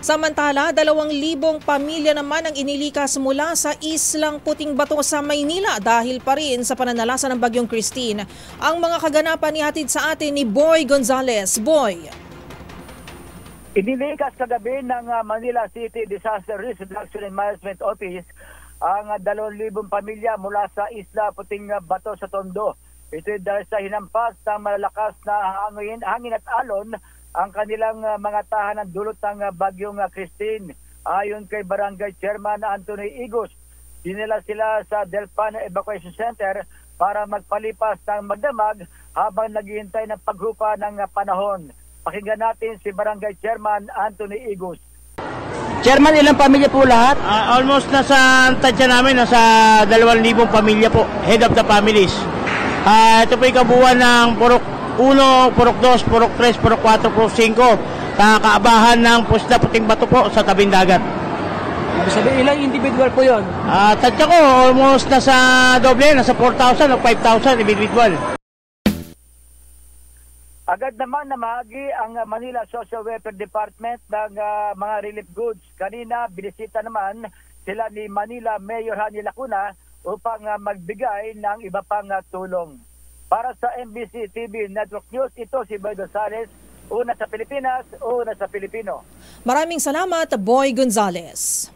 Samantala, 2,000 pamilya naman ang inilikas mula sa Islang Puting Bato sa Maynila dahil pa rin sa pananalasa ng Bagyong Christine. Ang mga kaganapan ihatid sa atin ni Boy Gonzales. Boy. Inilikas kagabi ng Manila City Disaster Risk Reduction and Management Office ang 2,000 pamilya mula sa Isla Puting Bato sa Tondo. Ito dahil sa hinampas ng malalakas na hangin at alon ang kanilang mga tahanan dulot ng Bagyong Christine. Ayon kay Barangay Chairman Anthony Igos, dinala sila sa Delpan Evacuation Center para magpalipas ng magdamag habang naghihintay ng paghupa ng panahon. Pakinggan natin si Barangay Chairman Anthony Igos. Chairman, ilang pamilya po lahat? Almost nasa tansya namin, nasa 2,000 pamilya po, head of the families. Ito po yung kabuuan ng Purok 1, Purok 2, Purok 3, Purok 4, Purok 5 sa kaabahan ng Isla Puting Bato po sa tabing dagat. Ibig sabihin, ilang individual po yun? Tansya ko, almost nasa doble, nasa 4,000 o 5,000 individual. Agad naman namahagi ang Manila Social Welfare Department ng mga relief goods. Kanina, binisita naman sila ni Manila Mayor Hani Lacuna upang magbigay ng iba pang tulong. Para sa MBC TV Network News, ito si Boy Gonzales, una sa Pilipinas, una sa Pilipino. Maraming salamat, Boy Gonzales.